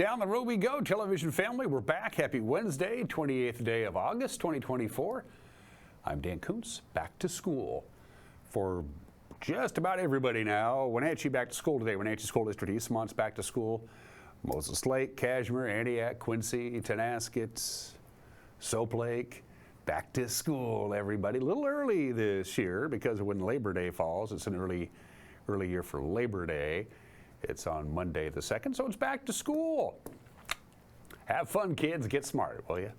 Down the road we go, television family. We're back. Happy Wednesday, 28th day of August, 2024. I'm Dan Kuntz, back to school for just about everybody now. Wenatchee back to school today. Wenatchee School District Eastmont's back to school. Moses Lake, Cashmere, Antioch, Quincy, Tenasket, Soap Lake, back to school, everybody. A little early this year because of when Labor Day falls. It's an early year for Labor Day. It's on Monday the 2nd, so it's back to school. Have fun, kids. Get smart, will you?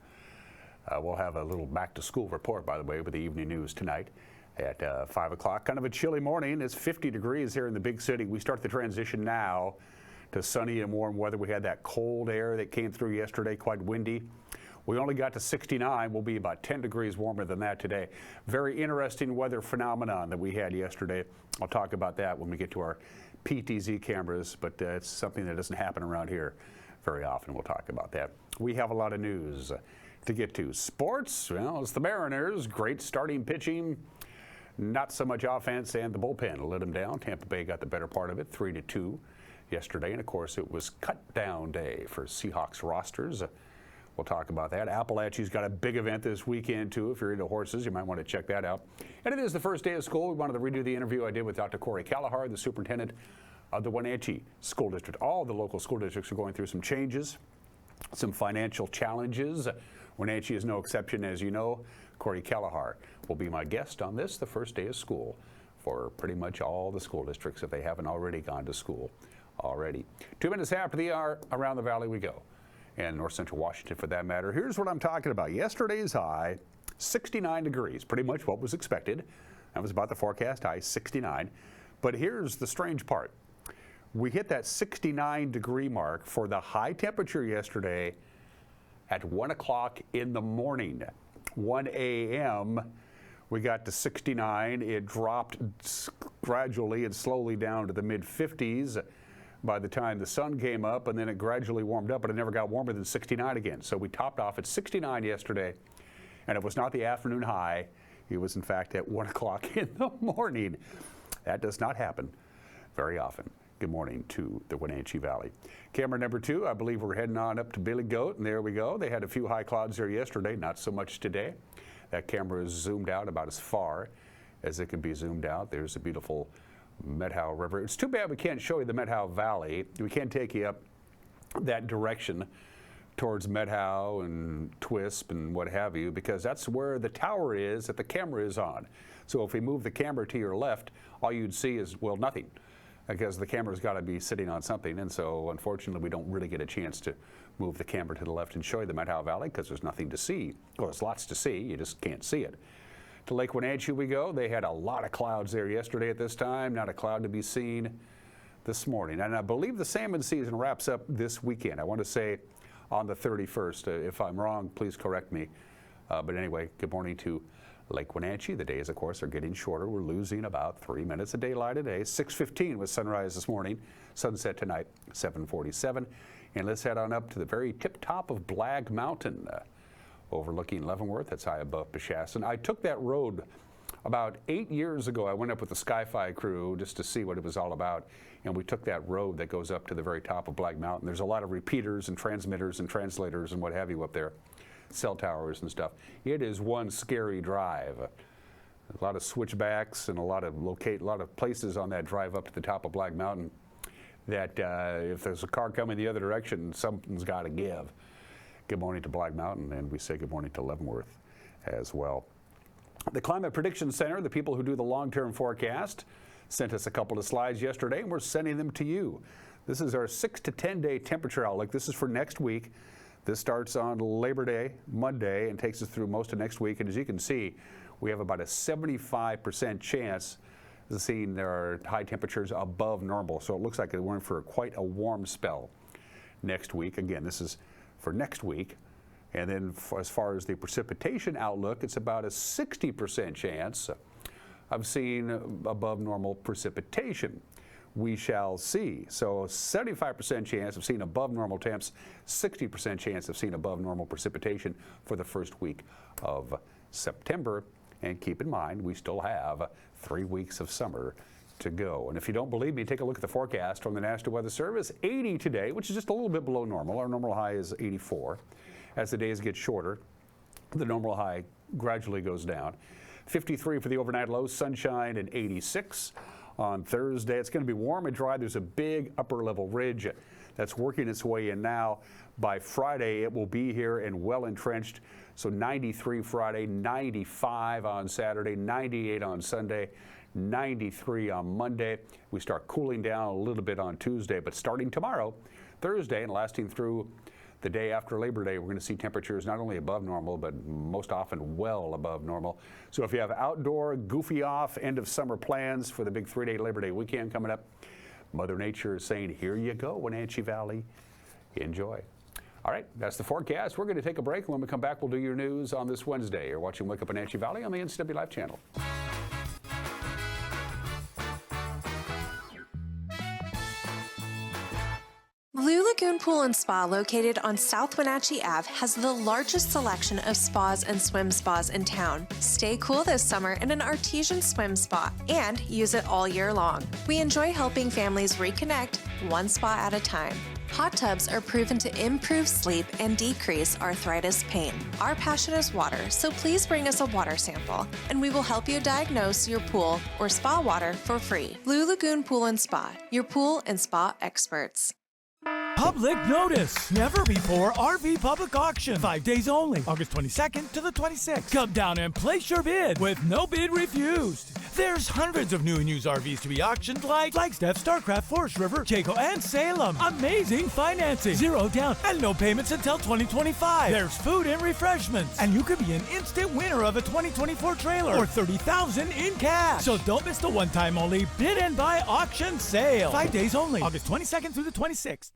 We'll have a little back to school report, by the way, with the evening news tonight at 5 o'clock. Kind of a chilly morning. It's 50 degrees here in the big city. We start the transition now to sunny and warm weather. We had that cold air that came through yesterday, quite windy. We only got to 69. We'll be about 10 degrees warmer than that today. Very interesting weather phenomenon that we had yesterday. I'll talk about that when we get to our PTZ cameras, but it's something that doesn't happen around here very often. We'll talk about that. We have a lot of news to get to. Sports, well, it's the Mariners. Great starting pitching. Not so much offense, and the bullpen let them down. Tampa Bay got the better part of it, 3-2 yesterday. And, of course, it was cut-down day for Seahawks rosters. We'll talk about that. Appalachia's got a big event this weekend, too. If you're into horses, you might want to check that out. And it is the first day of school. We wanted to redo the interview I did with Dr. Corey Callahar, the superintendent of the Wenatchee School District. All the local school districts are going through some changes, some financial challenges. Wenatchee is no exception, as you know. Corey Callahar will be my guest on this, the first day of school, for pretty much all the school districts if they haven't already gone to school already. 2 minutes after the hour, around the valley we go. And north central Washington for that matter. Here's what I'm talking about. Yesterday's high, 69 degrees, pretty much what was expected. That was about the forecast high, 69. But here's the strange part. We hit that 69 degree mark for the high temperature yesterday at 1 o'clock in the morning. 1 a.m. we got to 69. It dropped gradually and slowly down to the mid 50s. By the time the sun came up, and then it gradually warmed up, but it never got warmer than 69 again. So we topped off at 69 yesterday, and it was not the afternoon high. It was, in fact, at 1 o'clock in the morning. That does not happen very often. Good morning to the Wenatchee Valley. Camera number 2, I believe we're heading on up to Billy Goat, and there we go. They had a few high clouds there yesterday, not so much today. That camera is zoomed out about as far as it can be zoomed out. There's a beautiful Methow River. It's too bad we can't show you the Methow Valley. We can't take you up that direction towards Methow and Twisp and what have you, because that's where the tower is that the camera is on. So if we move the camera to your left, all you'd see is, well, nothing, because the camera's got to be sitting on something. And so unfortunately, we don't really get a chance to move the camera to the left and show you the Methow Valley because there's nothing to see. Well, there's lots to see. You just can't see it. To Lake Wenatchee we go. They had a lot of clouds there yesterday at this time. Not a cloud to be seen this morning. And I believe the salmon season wraps up this weekend. I want to say on the 31st. If I'm wrong, please correct me. But anyway, good morning to Lake Wenatchee. The days, of course, are getting shorter. We're losing about 3 minutes of daylight a day. 6:15 was sunrise this morning. Sunset tonight, 7:47. And let's head on up to the very tip top of Blag Mountain. Overlooking Leavenworth, that's high above Beshaston. I took that road about 8 years ago. I went up with the Sky-Fi crew just to see what it was all about, and we took that road that goes up to the very top of Blag Mountain. There's a lot of repeaters and transmitters and translators and what have you up there, cell towers and stuff. It is one scary drive. A lot of switchbacks and a lot of places on that drive up to the top of Blag Mountain that if there's a car coming the other direction, something's got to give. Good morning to Blag Mountain, and we say good morning to Leavenworth as well. The Climate Prediction Center, the people who do the long-term forecast, sent us a couple of slides yesterday, and we're sending them to you. This is our 6 to 10 day temperature outlook. This is for next week. This starts on Labor Day, Monday, and takes us through most of next week. And as you can see, we have about a 75% chance of seeing there are high temperatures above normal. So it looks like we're in for quite a warm spell next week. Again, this is for next week. And then as far as the precipitation outlook, it's about a 60% chance of seeing above normal precipitation. We shall see. So 75% chance of seeing above normal temps, 60% chance of seeing above normal precipitation for the first week of September. And keep in mind, we still have 3 weeks of summer to go. And if you don't believe me, take a look at the forecast from the National Weather Service. 80 today, which is just a little bit below normal. Our normal high is 84. As the days get shorter, the normal high gradually goes down. 53 for the overnight low, sunshine, and 86. On Thursday, it's going to be warm and dry. There's a big upper level ridge that's working its way in now. By Friday, it will be here and well entrenched. So 93 Friday, 95 on Saturday, 98 on Sunday, 93 on Monday. We start cooling down a little bit on Tuesday, but starting tomorrow, Thursday, and lasting through the day after Labor Day, we're going to see temperatures not only above normal, but most often well above normal. So if you have outdoor, goofy off, end of summer plans for the big 3-day Labor Day weekend coming up, Mother Nature is saying, here you go, Wenatchee Valley. Enjoy. All right, that's the forecast. We're going to take a break. When we come back, we'll do your news on this Wednesday. You're watching Wake Up Wenatchee Valley on the NCW Life channel. Blue Lagoon Pool and Spa, located on South Wenatchee Ave, has the largest selection of spas and swim spas in town. Stay cool this summer in an artesian swim spa and use it all year long. We enjoy helping families reconnect one spa at a time. Hot tubs are proven to improve sleep and decrease arthritis pain. Our passion is water, so please bring us a water sample, and we will help you diagnose your pool or spa water for free. Blue Lagoon Pool and Spa, your pool and spa experts. Public notice. Never before RV public auction. 5 days only. August 22nd to the 26th. Come down and place your bid with no bid refused. There's hundreds of new and used RVs to be auctioned like Flagstaff, Starcraft, Forest River, Chaco, and Salem. Amazing financing. 0 down and no payments until 2025. There's food and refreshments. And you could be an instant winner of a 2024 trailer or $30,000 in cash. So don't miss the one-time only bid and buy auction sale. 5 days only. August 22nd through the 26th.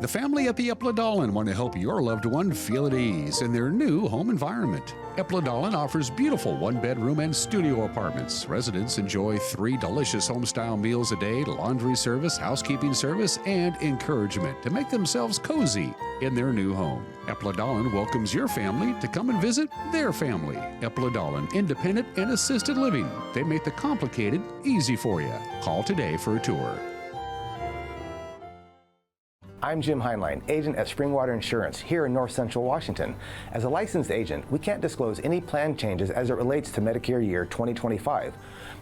The family at the Epladolin want to help your loved one feel at ease in their new home environment. Epladolin offers beautiful one-bedroom and studio apartments. Residents enjoy 3 delicious home-style meals a day, laundry service, housekeeping service, and encouragement to make themselves cozy in their new home. Epladolin welcomes your family to come and visit their family. Epladolin, independent and assisted living. They make the complicated easy for you. Call today for a tour. I'm Jim Heinlein, agent at Springwater Insurance here in North Central Washington. As a licensed agent, we can't disclose any plan changes as it relates to Medicare year 2025,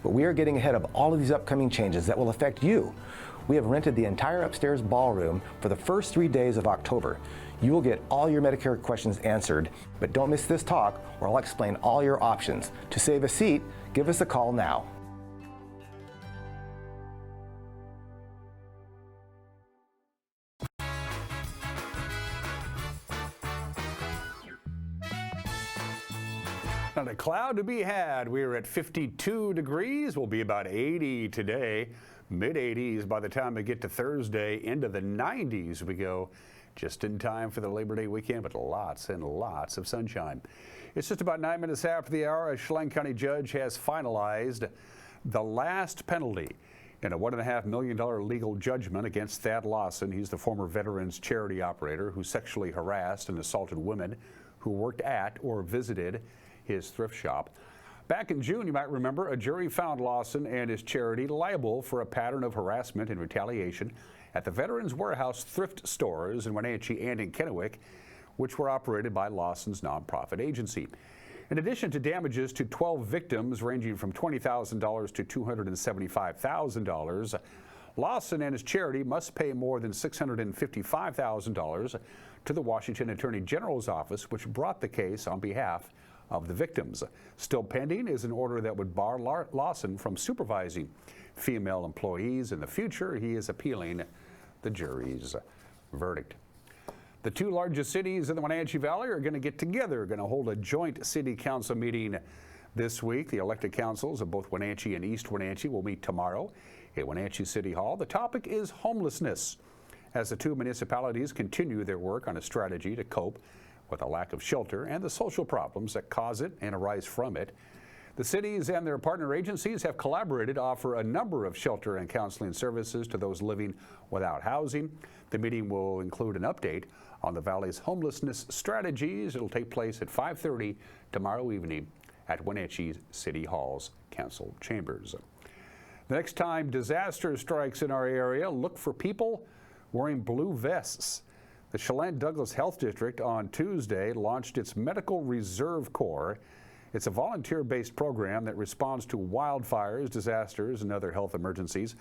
but we are getting ahead of all of these upcoming changes that will affect you. We have rented the entire upstairs ballroom for the first 3 days of October. You will get all your Medicare questions answered, but don't miss this talk or I'll explain all your options. To save a seat, give us a call now. Not a cloud to be had. We're at 52 degrees. We'll be about 80 today, mid-80s by the time we get to Thursday. Into the 90s we go, just in time for the Labor Day weekend, but lots and lots of sunshine. It's just about 9 minutes after the hour. A Chelan County judge has finalized the last penalty in a $1.5 million legal judgment against Thad Lawson. He's the former veterans charity operator who sexually harassed and assaulted women who worked at or visited his thrift shop. Back in June, you might remember, a jury found Lawson and his charity liable for a pattern of harassment and retaliation at the Veterans Warehouse thrift stores in Wenatchee and in Kennewick, which were operated by Lawson's nonprofit agency. In addition to damages to 12 victims ranging from $20,000 to $275,000, Lawson and his charity must pay more than $655,000 to the Washington Attorney General's office, which brought the case on behalf of the victims. Still pending is an order that would bar Lawson from supervising female employees in the future. He is appealing the jury's verdict. The 2 largest cities in the Wenatchee Valley are going to get together, going to hold a joint city council meeting this week. The elected councils of both Wenatchee and East Wenatchee will meet tomorrow at Wenatchee City Hall. The topic is homelessness, as the 2 municipalities continue their work on a strategy to cope with a lack of shelter and the social problems that cause it and arise from it. The cities and their partner agencies have collaborated to offer a number of shelter and counseling services to those living without housing. The meeting will include an update on the Valley's homelessness strategies. It'll take place at 5:30 tomorrow evening at Wenatchee City Hall's council chambers. The next time disaster strikes in our area, look for people wearing blue vests. The Chelan Douglas Health District on Tuesday launched its Medical Reserve Corps. It's a volunteer-based program that responds to wildfires, disasters, and other health emergencies.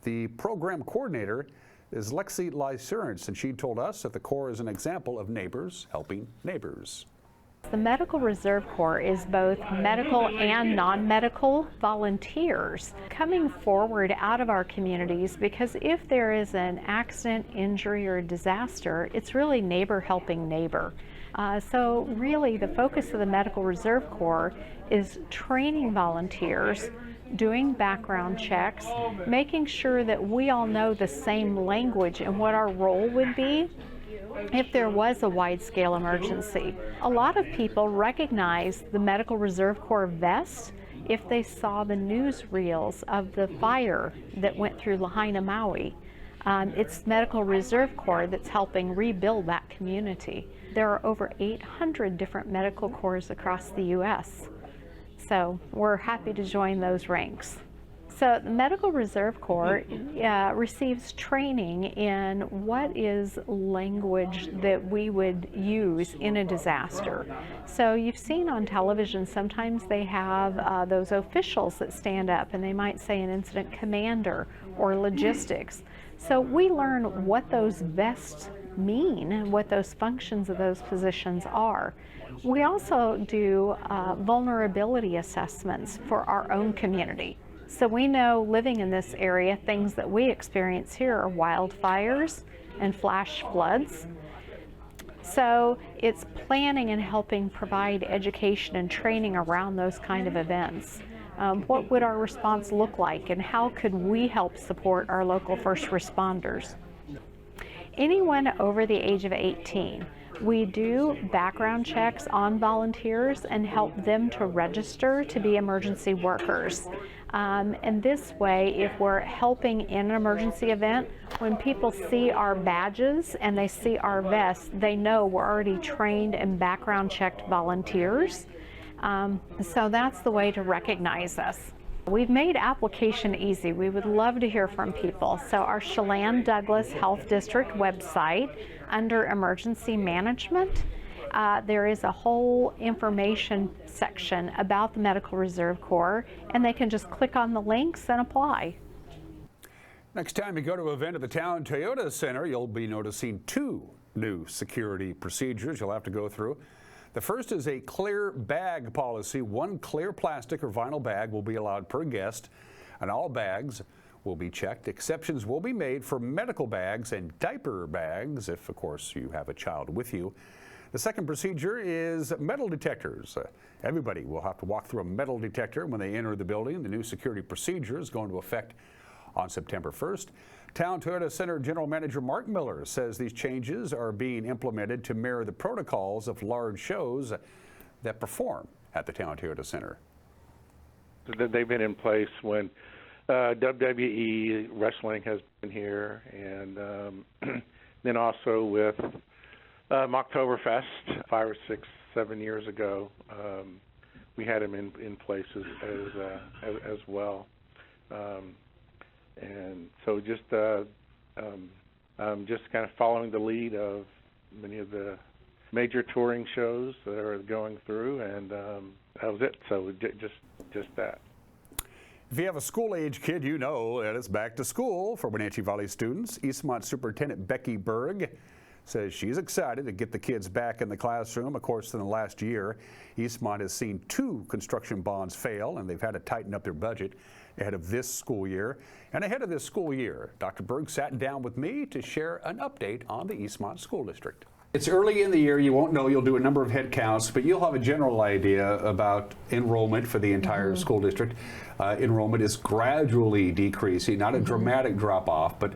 The program coordinator is Lexi Lysurance, and she told us that the Corps is an example of neighbors helping neighbors. The Medical Reserve Corps is both medical and non-medical volunteers coming forward out of our communities, because if there is an accident, injury, or disaster, it's really neighbor helping neighbor. So really the focus of the Medical Reserve Corps is training volunteers, doing background checks, making sure that we all know the same language and what our role would be if there was a wide-scale emergency. A lot of people recognize the Medical Reserve Corps vest if they saw the newsreels of the fire that went through Lahaina, Maui. It's Medical Reserve Corps that's helping rebuild that community. There are over 800 different medical corps across the U.S., so we're happy to join those ranks. So the Medical Reserve Corps receives training in what is language that we would use in a disaster. So you've seen on television, sometimes they have those officials that stand up and they might say an incident commander or logistics. So we learn what those vests mean and what those functions of those positions are. We also do vulnerability assessments for our own community. So we know, living in this area, things that we experience here are wildfires and flash floods. So it's planning and helping provide education and training around those kind of events. What would our response look like, and how could we help support our local first responders? Anyone over the age of 18, we do background checks on volunteers and help them to register to be emergency workers. And this way, if we're helping in an emergency event, when people see our badges and they see our vests, they know we're already trained and background checked volunteers. So that's the way to recognize us. We've made application easy. We would love to hear from people. So our Chelan Douglas Health District website, under Emergency Management, there is a whole information section about the Medical Reserve Corps, and they can just click on the links and apply. Next time you go to an event at the Town Toyota Center, you'll be noticing two new security procedures you'll have to go through. The first is a clear bag policy. One clear plastic or vinyl bag will be allowed per guest, and all bags will be checked. Exceptions will be made for medical bags and diaper bags if, of course, you have a child with you. The second procedure is metal detectors. Everybody will have to walk through a metal detector when they enter the building. The new security procedure is going to affect on September 1st. Town Toyota Center General Manager Mark Miller says these changes are being implemented to mirror the protocols of large shows that perform at the Town Toyota Center. They've been in place when WWE wrestling has been here, and then also with Oktoberfest 5 or 6, 7 years ago, we had them in places as well. And so just kind of following the lead of many of the major touring shows that are going through, and that was it. So just that. If you have a school-age kid, you know that it's back to school for Wenatchee Valley students. Eastmont Superintendent Becky Berg says she's excited to get the kids back in the classroom. Of course, in the last year, Eastmont has seen 2 construction bonds fail, and they've had to tighten up their budget ahead of this school year. And ahead of this school year, Dr. Berg sat down with me to share an update on the Eastmont School District. It's early in the year. You won't know. You'll do a number of head counts, but you'll have a general idea about enrollment for the entire school district. Enrollment is gradually decreasing, not a dramatic drop-off, but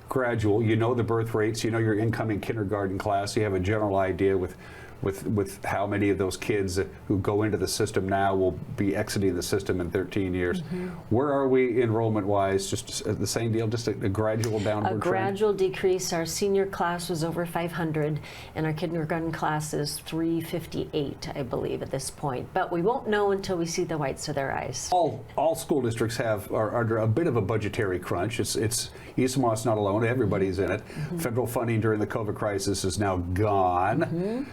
gradual. You know the birth rates. You know your incoming kindergarten class. You have a general idea with with how many of those kids who go into the system now will be exiting the system in 13 years. Where are we enrollment-wise? Just the same deal, just a gradual downward trend? A gradual decrease. Our senior class was over 500, and our kindergarten class is 358, I believe, at this point. But we won't know until we see the whites of their eyes. All school districts are under a bit of a budgetary crunch. It's East Moss not alone. Everybody's in it. Federal funding during the COVID crisis is now gone.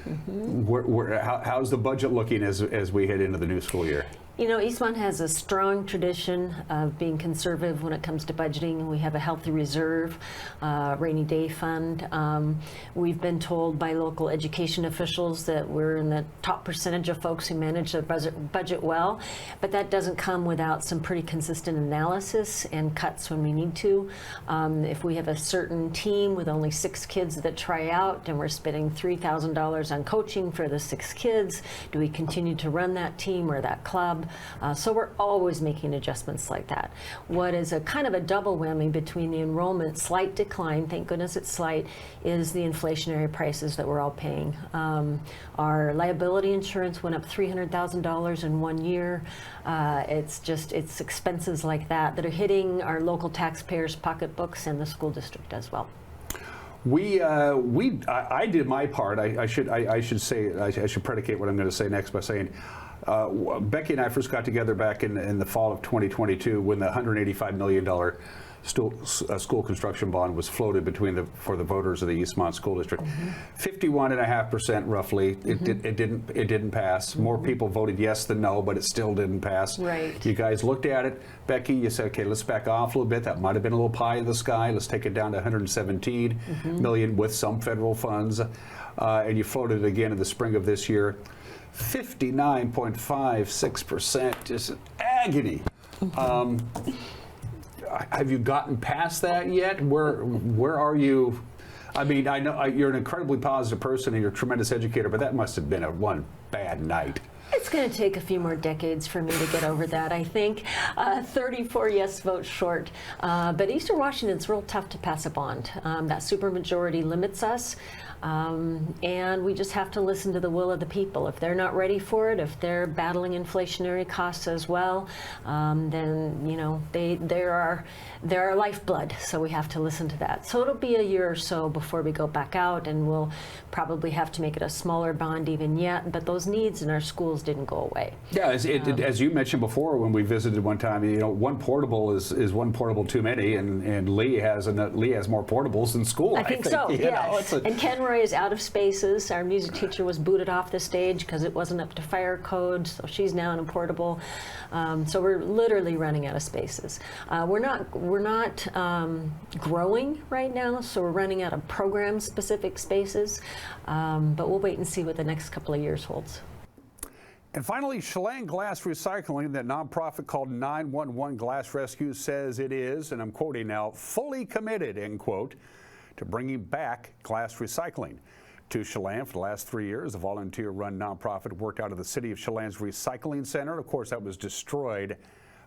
How's the budget looking as we head into the new school year? You know, Eastmont has a strong tradition of being conservative when it comes to budgeting. We have a healthy reserve, rainy day fund. We've been told by local education officials that we're in the top percentage of folks who manage their budget well, but that doesn't come without some pretty consistent analysis and cuts when we need to. If we have a certain team with only 6 kids that try out and we're spending $3,000 on coaching for the 6 kids, do we continue to run that team or that club? So we're always making adjustments like that. What is a kind of a double whammy between the enrollment slight decline, thank goodness it's slight, is the inflationary prices that we're all paying. Our liability insurance went up $300,000 in 1 year. It's expenses like that are hitting our local taxpayers' pocketbooks and the school district as well. I did my part. I should predicate what I'm going to say next by saying, Becky and I first got together back in the fall of 2022 when the $185 million school construction bond was floated for the voters of the Eastmont School District. 51.5% roughly. It didn't pass. More people voted yes than no, but it still didn't pass. Right. You guys looked at it, Becky. You said, okay, let's back off a little bit. That might have been a little pie in the sky. Let's take it down to 117 million with some federal funds, and you floated it again in the spring of this year. 59.56%, just agony. Have you gotten past that yet? Where are you? I mean, I know you're an incredibly positive person and you're a tremendous educator, but that must have been one bad night. It's going to take a few more decades for me to get over that, I think. 34 yes votes short. But Eastern Washington's real tough to pass a bond. That supermajority limits us. And we just have to listen to the will of the people. If they're not ready for it, if they're battling inflationary costs as well, then you know they're our lifeblood. So we have to listen to that. So it'll be a year or so before we go back out, and we'll probably have to make it a smaller bond even yet. But those needs in our schools didn't go away. Yeah, as you mentioned before when we visited one time, you know, one portable is one portable too many, and Lee has more portables than school. I think so. Yeah. And Kenroy is out of spaces. Our music teacher was booted off the stage because it wasn't up to fire code, so she's now in a portable. So we're literally running out of spaces. We're not growing right now, so we're running out of program-specific spaces. But we'll wait and see what the next couple of years holds. And finally, Chelan Glass Recycling, that nonprofit called 911 Glass Rescue, says it is, and I'm quoting now, fully committed, end quote, to bringing back glass recycling to Chelan. For the last 3 years, the volunteer-run nonprofit worked out of the city of Chelan's recycling center. Of course, that was destroyed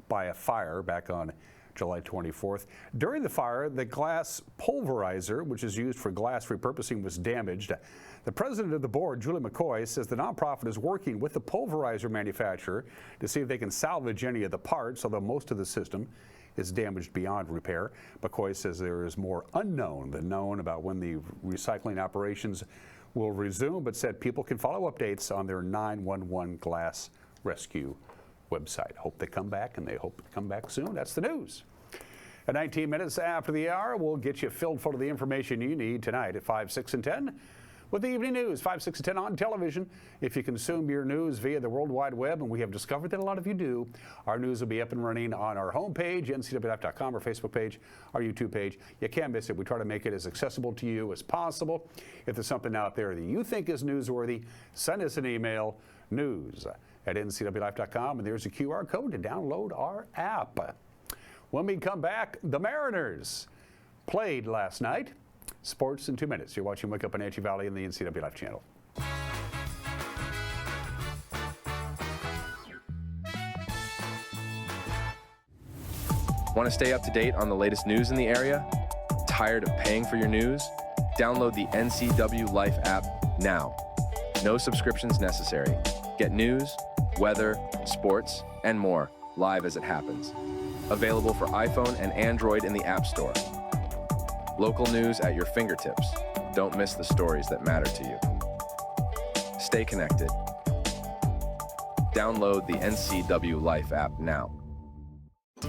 by a fire back on July 24th. During the fire, the glass pulverizer, which is used for glass repurposing, was damaged. The president of the board, Julie McCoy, says the nonprofit is working with the pulverizer manufacturer to see if they can salvage any of the parts, although most of the system is damaged beyond repair. McCoy says there is more unknown than known about when the recycling operations will resume, but said people can follow updates on their 911 Glass Rescue website. Hope they come back, and they hope to come back soon. That's the news. At 19 minutes after the hour, we'll get you filled full of the information you need tonight at 5, 6, and 10. With the evening news, 5, 6, and 10 on television. If you consume your news via the World Wide Web, and we have discovered that a lot of you do, our news will be up and running on our homepage, ncwlife.com, our Facebook page, our YouTube page. You can't miss it. We try to make it as accessible to you as possible. If there's something out there that you think is newsworthy, send us an email, news@ncwlife.com, and there's a QR code to download our app. When we come back, the Mariners played last night. Sports in 2 minutes. You're watching Wake Up in Wenatchee Valley and the NCW Life channel. Want to stay up to date on the latest news in the area? Tired of paying for your news? Download the NCW Life app now. No subscriptions necessary. Get news, weather, sports, and more live as it happens. Available for iPhone and Android in the App Store. Local news at your fingertips. Don't miss the stories that matter to you. Stay connected. Download the NCW Life app now.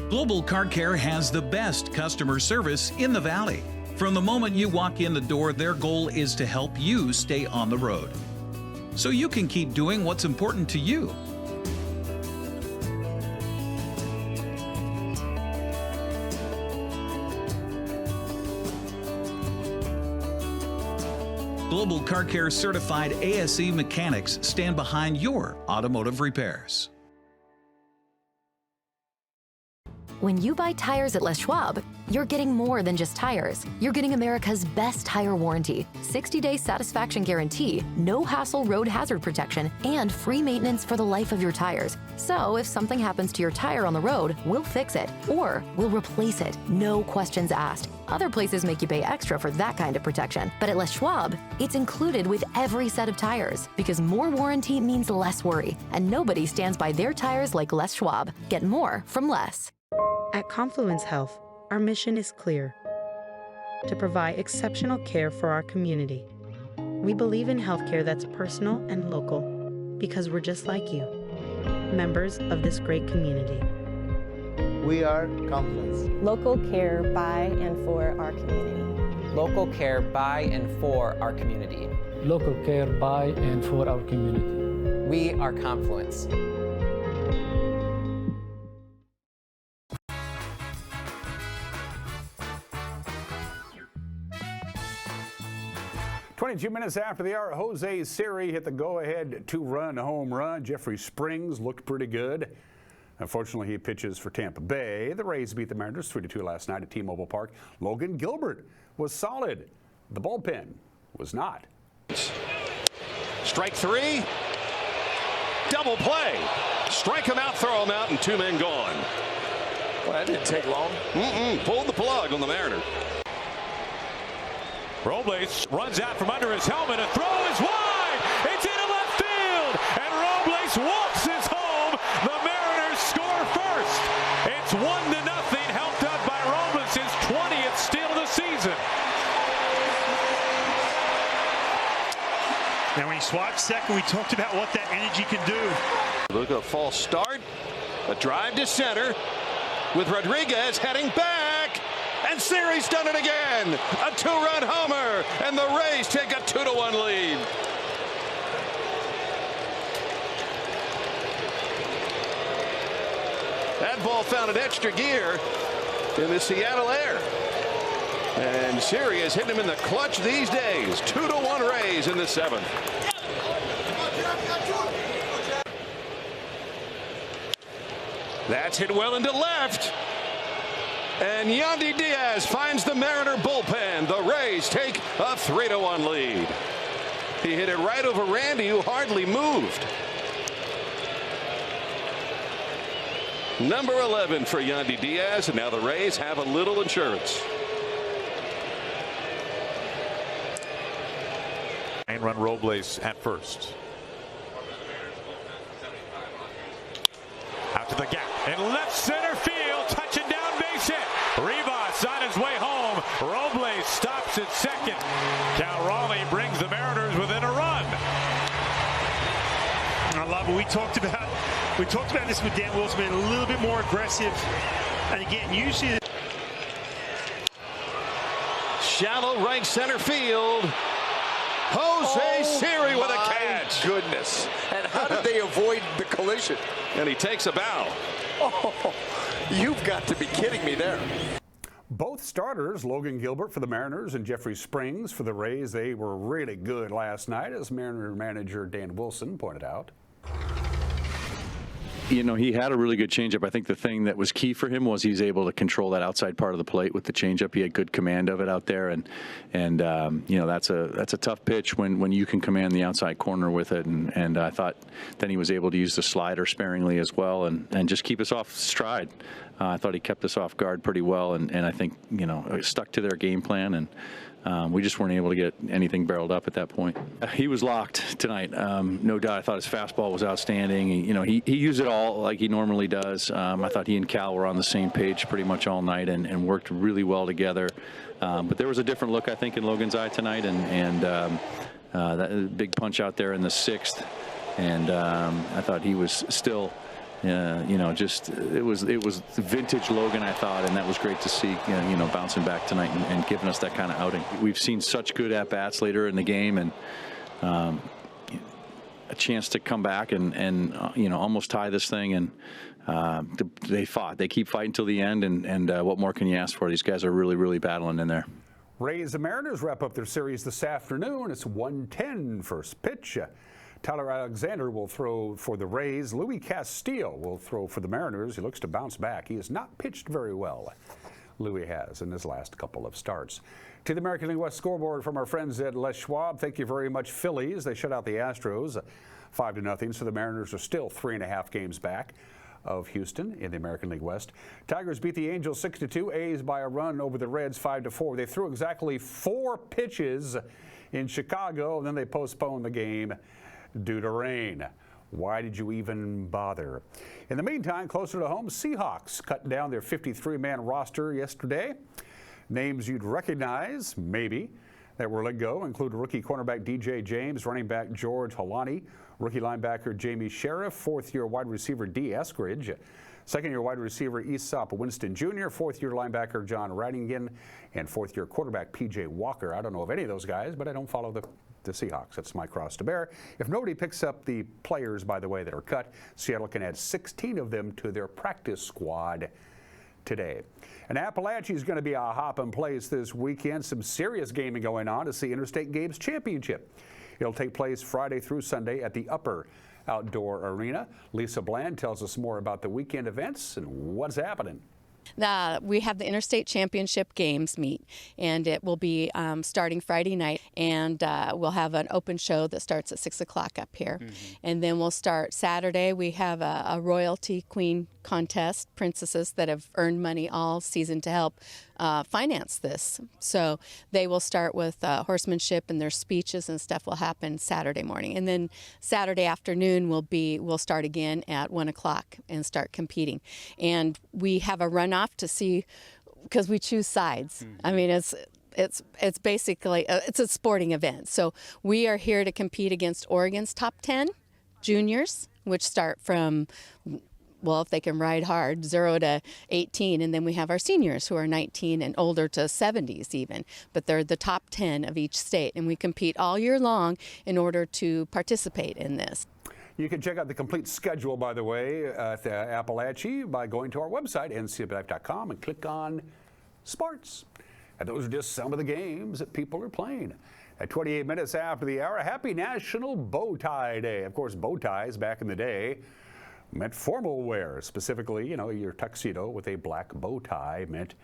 Global Car Care has the best customer service in the Valley. From the moment you walk in the door, their goal is to help you stay on the road, so you can keep doing what's important to you. Global Car Care certified ASE mechanics stand behind your automotive repairs. When you buy tires at Les Schwab, you're getting more than just tires. You're getting America's best tire warranty, 60-day satisfaction guarantee, no hassle road hazard protection, and free maintenance for the life of your tires. So if something happens to your tire on the road, we'll fix it, or we'll replace it, no questions asked. Other places make you pay extra for that kind of protection, but at Les Schwab, it's included with every set of tires, because more warranty means less worry, and nobody stands by their tires like Les Schwab. Get more from less. At Confluence Health, our mission is clear: to provide exceptional care for our community. We believe in healthcare that's personal and local, because we're just like you, members of this great community. We are Confluence. Local care by and for our community. Local care by and for our community. Local care by and for our community. We are Confluence. 22 minutes after the hour, Jose Siri hit the go-ahead two-run home run. Jeffrey Springs looked pretty good. Unfortunately, he pitches for Tampa Bay. The Rays beat the Mariners 3-2 last night at T-Mobile Park. Logan Gilbert was solid. The bullpen was not. Strike three. Double play. Strike him out, throw him out, and two men gone. Well, that didn't take long. Pulled the plug on the Mariners. Robles runs out from under his helmet. A throw is wide. It's into left field. And Robles waltzes home. The Mariners score first. It's 1-0, helped out by Robles, his 20th steal of the season. Now when he swapped second, we talked about what that energy can do. Look at a false start. A drive to center with Rodriguez heading back. And Siri's done it again. A two-run homer. And the Rays take a 2-1 lead. That ball found an extra gear in the Seattle air. And Siri is hitting him in the clutch these days. 2-1 Rays in the seventh. That's hit well into left. And Yandy Diaz finds the Mariner bullpen. The Rays take a 3-1 lead. He hit it right over Randy, who hardly moved. Number 11 for Yandy Diaz, and now the Rays have a little insurance. And run Robles at first. Out to the gap in left center field, touching down base hit. Rivas on his way home. Robles stops at second. Cal Raleigh brings the Mariners within a run. I love it. We talked about this with Dan Wilson, being a little bit more aggressive. And again, usually Shallow right center field. Jose Siri with a catch. Goodness. And how did they avoid the collision? And he takes a bow. Oh, you've got to be kidding me there. Both starters, Logan Gilbert for the Mariners and Jeffrey Springs for the Rays, they were really good last night, as Mariner manager Dan Wilson pointed out. You know, he had a really good changeup. I think the thing that was key for him was he's able to control that outside part of the plate with the changeup. He had good command of it out there, and you know, that's a tough pitch when you can command the outside corner with it. And I thought then he was able to use the slider sparingly as well, and just keep us off stride. I thought he kept us off guard pretty well, and I think, stuck to their game plan, and we just weren't able to get anything barreled up at that point. He was locked tonight, no doubt. I thought his fastball was outstanding. He used it all like he normally does. I thought he and Cal were on the same page pretty much all night and worked really well together. But there was a different look, I think, in Logan's eye tonight, and that big punch out there in the 6th, and I thought he was still. It was vintage Logan, I thought, and that was great to see, bouncing back tonight and giving us that kind of outing. We've seen such good at-bats later in the game, and a chance to come back and almost tie this thing, and they fought. They keep fighting till the end, and what more can you ask for? These guys are really, really battling in there. Rays and Mariners wrap up their series this afternoon. It's 1:10 first pitch. Tyler Alexander will throw for the Rays. Louis Castillo will throw for the Mariners. He looks to bounce back. He has not pitched very well, Louis has, in his last couple of starts. To the American League West scoreboard from our friends at Les Schwab. Thank you very much, Phillies. They shut out the Astros 5-0, so the Mariners are still 3.5 games back of Houston in the American League West. Tigers beat the Angels 6-2. A's by a run over the Reds 5-4. They threw exactly 4 pitches in Chicago, and then they postponed the game due to rain. Why did you even bother? In the meantime, closer to home, Seahawks cut down their 53-man roster yesterday. Names you'd recognize, maybe, that were let go include rookie cornerback DJ James, running back George Holani, rookie linebacker Jamie Sheriff, fourth-year wide receiver D. Eskridge, second-year wide receiver Aesop Winston Jr., fourth-year linebacker John Reinigen, and fourth-year quarterback P.J. Walker. I don't know of any of those guys, but I don't follow the Seahawks. That's my cross to bear. If nobody picks up the players, by the way, that are cut, Seattle can add 16 of them to their practice squad today. And Appalachia is going to be a hopping place this weekend. Some serious gaming going on to see Interstate Games Championship. It'll take place Friday through Sunday at the Upper Outdoor Arena. Lisa Bland tells us more about the weekend events and what's happening. We have the Interstate Championship Games meet, and it will be starting Friday night, and we'll have an open show that starts at 6 o'clock up here. And then we'll start Saturday. We have a royalty queen contest, princesses that have earned money all season to help finance this. So they will start with horsemanship, and their speeches and stuff will happen Saturday morning. And then Saturday afternoon we'll start again at 1 o'clock and start competing. And we have a runoff to see, because we choose sides. I mean, it's basically it's a sporting event. So we are here to compete against Oregon's top 10 juniors, which start from, well, if they can ride hard, 0 to 18, and then we have our seniors who are 19 and older to 70s even, but they're the top 10 of each state, and we compete all year long in order to participate in this. You can check out the complete schedule, by the way, at Appalachia by going to our website, nclife.com, and click on Sports. And those are just some of the games that people are playing. At 28 minutes after the hour, happy National Bow Tie Day. Of course, bow ties back in the day meant formal wear. Specifically, your tuxedo with a black bow tie meant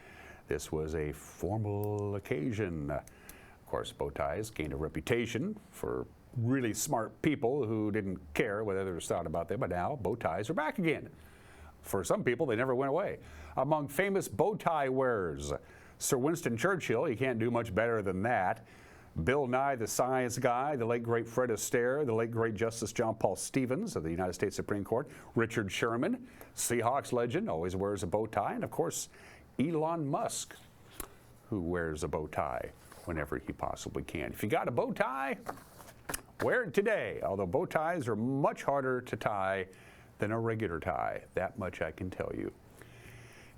this was a formal occasion. Of course, bow ties gained a reputation for really smart people who didn't care what others thought about them, but now bow ties are back again. For some people, they never went away. Among famous bow tie wearers, Sir Winston Churchill, you can't do much better than that. Bill Nye, the science guy, the late great Fred Astaire, the late great Justice John Paul Stevens of the United States Supreme Court, Richard Sherman, Seahawks legend, always wears a bow tie, and of course, Elon Musk, who wears a bow tie whenever he possibly can. If you got a bow tie, wear it today, although bow ties are much harder to tie than a regular tie. That much I can tell you.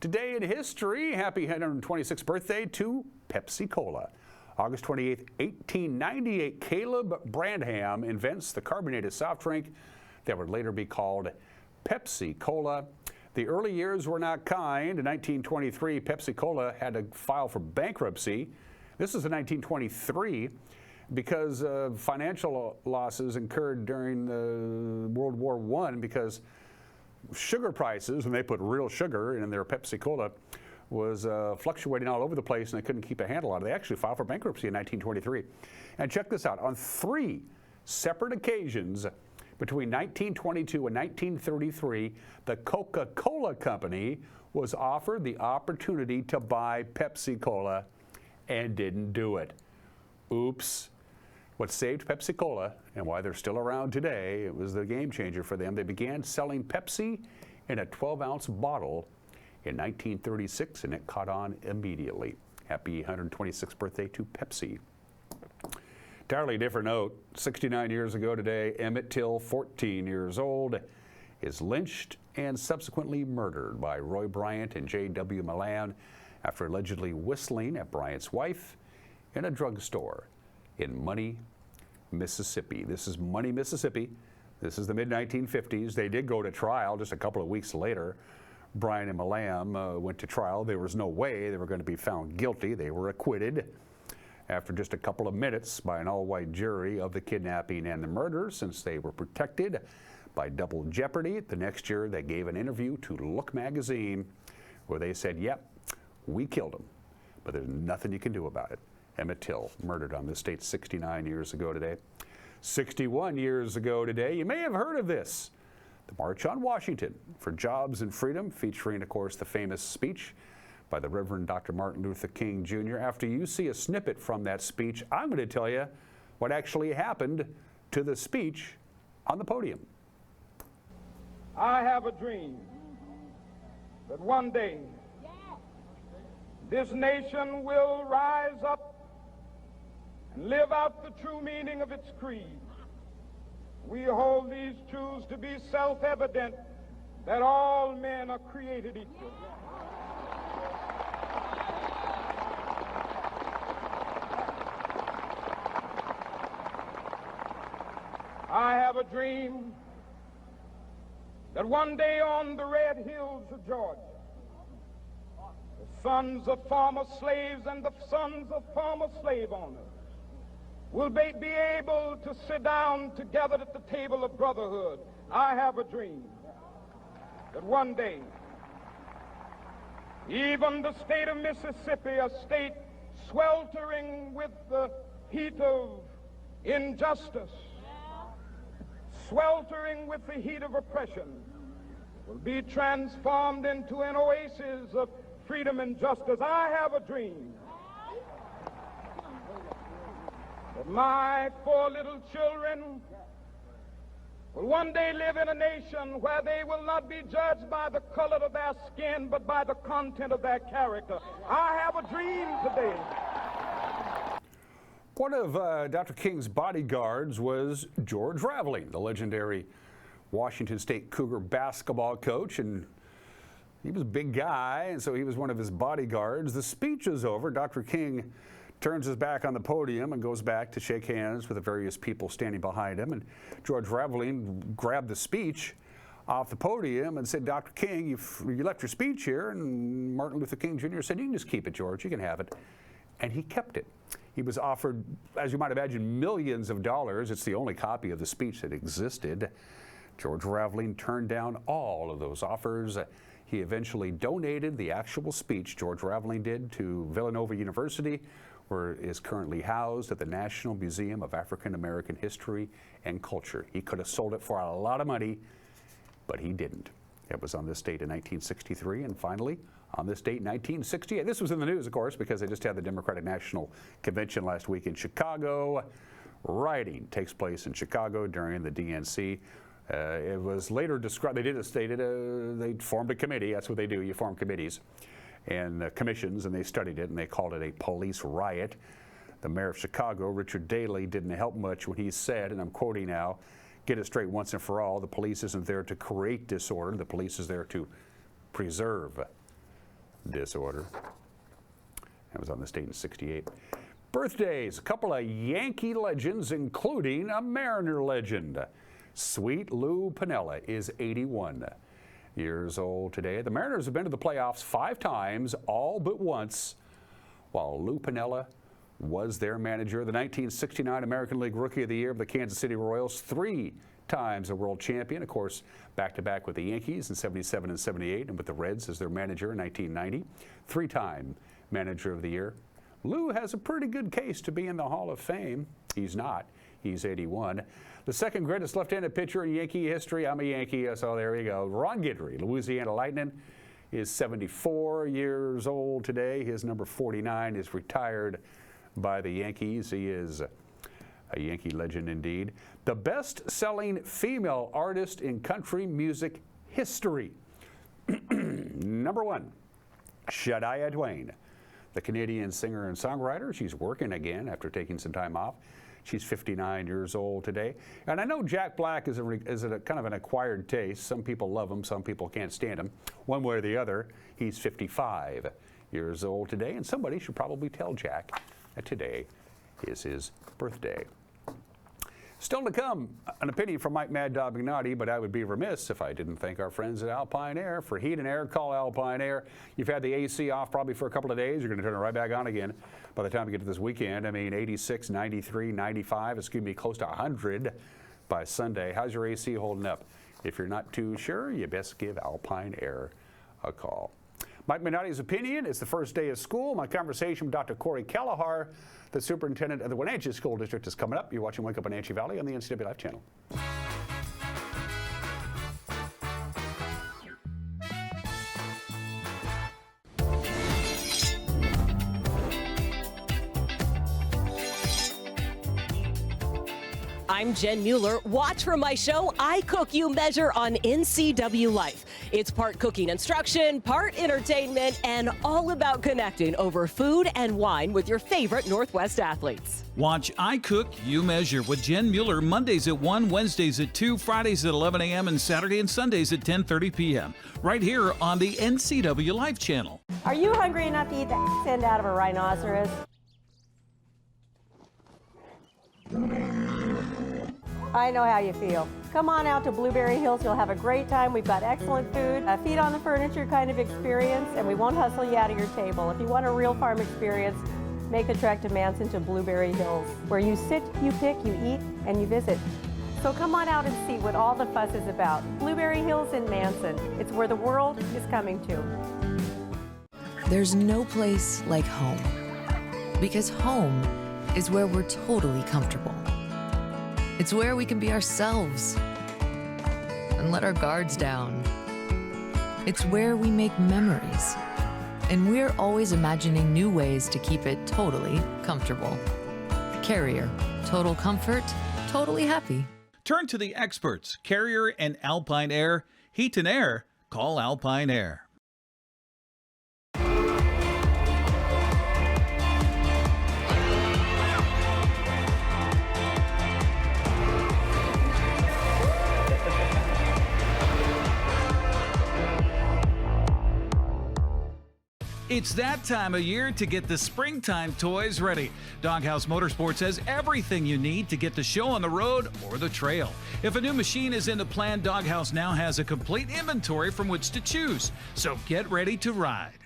Today in history, happy 126th birthday to Pepsi Cola. August 28th, 1898, Caleb Branham invents the carbonated soft drink that would later be called Pepsi Cola. The early years were not kind. In 1923, Pepsi Cola had to file for bankruptcy. This was in 1923 because of financial losses incurred during World War I, because sugar prices, when they put real sugar in their Pepsi Cola, was fluctuating all over the place, and they couldn't keep a handle on it. They actually filed for bankruptcy in 1923. And check this out. On 3 separate occasions between 1922 and 1933, the Coca-Cola Company was offered the opportunity to buy Pepsi-Cola and didn't do it. Oops. What saved Pepsi-Cola and why they're still around today, it was the game changer for them. They began selling Pepsi in a 12-ounce bottle in 1936, and it caught on immediately. Happy 126th birthday to Pepsi. Entirely different note. 69 years ago today, Emmett Till, 14 years old, is lynched and subsequently murdered by Roy Bryant and J.W. Milan after allegedly whistling at Bryant's wife in a drugstore in Money, Mississippi. This is Money, Mississippi. This is the mid-1950s. They did go to trial just a couple of weeks later. Bryant and Milan went to trial. There was no way they were going to be found guilty. They were acquitted after just a couple of minutes by an all-white jury of the kidnapping and the murder, since they were protected by double jeopardy. The next year, they gave an interview to Look magazine where they said, yep, we killed him, but there's nothing you can do about it. Emmett Till, murdered on this date 69 years ago today. 61 years ago today, you may have heard of this, the March on Washington for Jobs and Freedom, featuring, of course, the famous speech by the Reverend Dr. Martin Luther King Jr. After you see a snippet from that speech, I'm going to tell you what actually happened to the speech on the podium. I have a dream that one day this nation will rise up and live out the true meaning of its creed. We hold these truths to be self-evident, that all men are created equal. I have a dream that one day on the red hills of Georgia, the sons of former slaves and the sons of former slave owners will be able to sit down together at the table of brotherhood. I have a dream that one day, even the state of Mississippi, a state sweltering with the heat of injustice, sweltering with the heat of oppression, will be transformed into an oasis of freedom and justice. I have a dream that my 4 little children will one day live in a nation where they will not be judged by the color of their skin, but by the content of their character. I have a dream today. One of Dr. King's bodyguards was George Raveling, the legendary Washington State Cougar basketball coach, and he was a big guy, and so he was one of his bodyguards. The speech is over. Dr. King turns his back on the podium and goes back to shake hands with the various people standing behind him, and George Raveling grabbed the speech off the podium and said, Dr. King, you left your speech here, and Martin Luther King Jr. said, you can just keep it, George, you can have it. And he kept it. He was offered, as you might imagine, millions of dollars. It's the only copy of the speech that existed. George Raveling turned down all of those offers. He eventually donated the actual speech George Raveling did to Villanova University, where it is currently housed at the National Museum of African American History and Culture. He could have sold it for a lot of money, but he didn't. It was on this date in 1963, and finally, on this date in 1968. This was in the news, of course, because they just had the Democratic National Convention last week in Chicago. Rioting takes place in Chicago during the DNC. It was later described, they formed a committee. That's what they do, you form committees and commissions, and they studied it, and they called it a police riot. The mayor of Chicago, Richard Daley, didn't help much when he said, and I'm quoting now, get it straight once and for all, the police isn't there to create disorder, the police is there to preserve disorder. That was on this date in '68. Birthdays, a couple of Yankee legends, including a Mariner legend. Sweet Lou Piniella is 81 years old today. The Mariners have been to the playoffs 5 times, all but once, while Lou Piniella was their manager. The 1969 American League Rookie of the Year of the Kansas City Royals, 3 times a world champion, of course, back-to-back with the Yankees in '77 and '78, and with the Reds as their manager in 1990. 3-time Manager of the Year. Lou has a pretty good case to be in the Hall of Fame. He's not. He's 81. The second greatest left-handed pitcher in Yankee history. I'm a Yankee, so there you go. Ron Guidry, Louisiana Lightning. is 74 years old today. His number 49 is retired by the Yankees. He is a Yankee legend indeed. The best-selling female artist in country music history. Number 1, Shania Twain, the Canadian singer and songwriter. She's working again after taking some time off. She's 59 years old today. And I know Jack Black is a kind of an acquired taste. Some people love him, some people can't stand him. One way or the other, he's 55 years old today, and somebody should probably tell Jack that today is his birthday. Still to come, an opinion from Mike Mad Dog McNaughty, but I would be remiss if I didn't thank our friends at Alpine Air. For heat and air, call Alpine Air. You've had the AC off probably for a couple of days. You're going to turn it right back on again by the time we get to this weekend. I mean, 86, 93, 95. It's going to be close to 100 by Sunday. How's your AC holding up? If you're not too sure, you best give Alpine Air a call. Mike Minotti's opinion is the first day of school. My conversation with Dr. Corey Kelleher, the superintendent of the Wenatchee School District, is coming up. You're watching Wake Up Wenatchee Valley on the NCW Life channel. I'm Jen Mueller. Watch for my show, I Cook, You Measure on NCW Life. It's part cooking instruction, part entertainment, and all about connecting over food and wine with your favorite Northwest athletes. Watch I Cook, You Measure with Jen Mueller Mondays at 1, Wednesdays at 2, Fridays at 11 a.m., and Saturday and Sundays at 10:30 p.m. right here on the NCW Life channel. Are you hungry enough to eat the end out of a rhinoceros? I know how you feel. Come on out to Blueberry Hills. You'll have a great time. We've got excellent food, a feet on the furniture kind of experience, and we won't hustle you out of your table. If you want a real farm experience, make the trek to Manson to Blueberry Hills, where you sit, you pick, you eat, and you visit. So come on out and see what all the fuss is about. Blueberry Hills in Manson. It's where the world is coming to. There's no place like home, because home is where we're totally comfortable. It's where we can be ourselves and let our guards down. It's where we make memories, and we're always imagining new ways to keep it totally comfortable. Carrier, total comfort, totally happy. Turn to the experts, Carrier and Alpine Air. Heat and air, call Alpine Air. It's that time of year to get the springtime toys ready. Doghouse Motorsports has everything you need to get the show on the road or the trail. If a new machine is in the plan, Doghouse now has a complete inventory from which to choose. So get ready to ride.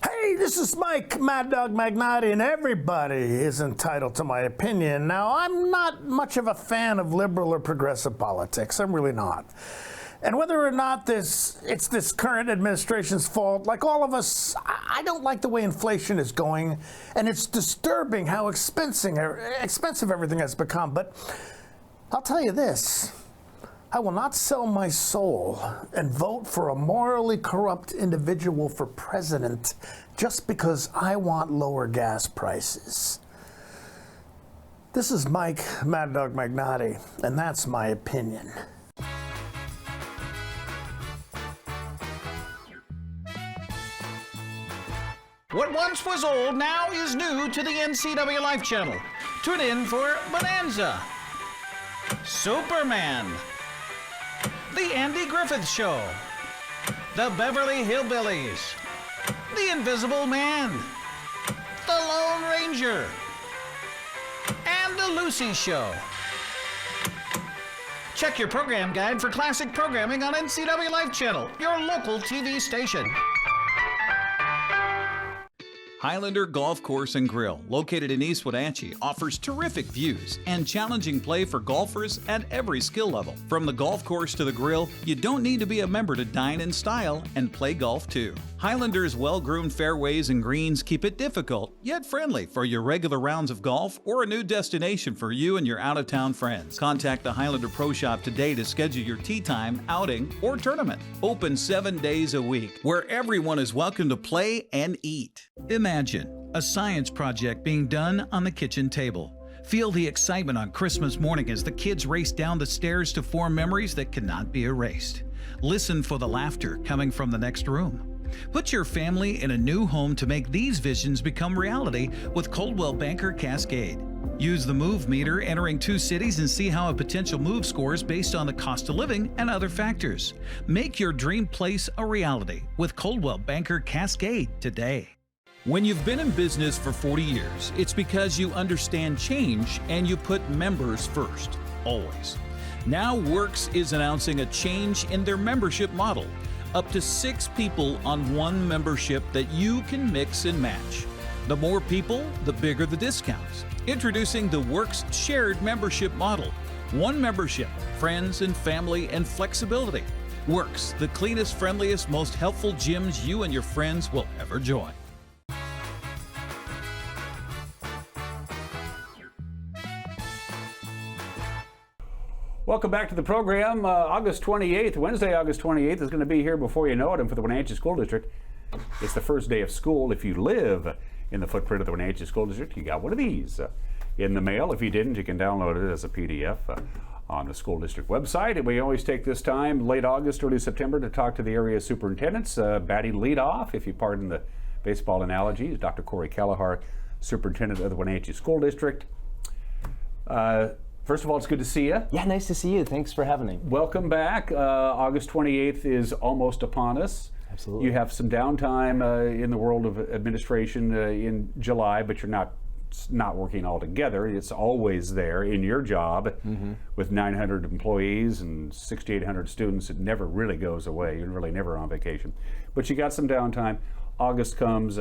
Hey, this is Mike Mad Dog McNaughty, and everybody is entitled to my opinion. Now, I'm not much of a fan of liberal or progressive politics. I'm really not. And whether or not it's this current administration's fault, like all of us, I don't like the way inflation is going, and it's disturbing how expensive everything has become. But I'll tell you this. I will not sell my soul and vote for a morally corrupt individual for president just because I want lower gas prices. This is Mike Mad Dog McNaughty, and that's my opinion. What once was old now is new to the NCW Life channel. Tune in for Bonanza, Superman, The Andy Griffith Show, The Beverly Hillbillies, The Invisible Man, The Lone Ranger, and The Lucy Show. Check your program guide for classic programming on NCW Life channel, your local TV station. Highlander Golf Course and Grill, located in East Wenatchee, offers terrific views and challenging play for golfers at every skill level. From the golf course to the grill, you don't need to be a member to dine in style and play golf too. Highlander's well-groomed fairways and greens keep it difficult, yet friendly for your regular rounds of golf or a new destination for you and your out-of-town friends. Contact the Highlander Pro Shop today to schedule your tee time, outing, or tournament. Open 7 days a week, where everyone is welcome to play and eat. Imagine a science project being done on the kitchen table. Feel the excitement on Christmas morning as the kids race down the stairs to form memories that cannot be erased. Listen for the laughter coming from the next room. Put your family in a new home to make these visions become reality with Coldwell Banker Cascade. Use the Move Meter entering 2 cities and see how a potential move scores based on the cost of living and other factors. Make your dream place a reality with Coldwell Banker Cascade today. When you've been in business for 40 years, it's because you understand change and you put members first, always. Now Works is announcing a change in their membership model. Up to 6 people on 1 membership that you can mix and match. The more people, the bigger the discounts. Introducing the Works shared membership model. 1 membership, friends and family and flexibility. Works, the cleanest, friendliest, most helpful gyms you and your friends will ever join. Welcome back to the program. August 28th, Wednesday, August 28th is going to be here before you know it. And for the Wenatchee School District, it's the first day of school. If you live in the footprint of the Wenatchee School District, you got one of these in the mail. If you didn't, you can download it as a PDF on the school district website. And we always take this time, late August, early September, to talk to the area superintendents. Batting leadoff, if you pardon the baseball analogy, is Dr. Corey Kelleher, superintendent of the Wenatchee School District. First of all, it's good to see you. Yeah, nice to see you. Thanks for having me. Welcome back. August 28th is almost upon us. Absolutely. You have some downtime in the world of administration in July, but you're not working altogether. It's always there in your job with 900 employees and 6,800 students. It never really goes away. You're really never on vacation. But you got some downtime. August comes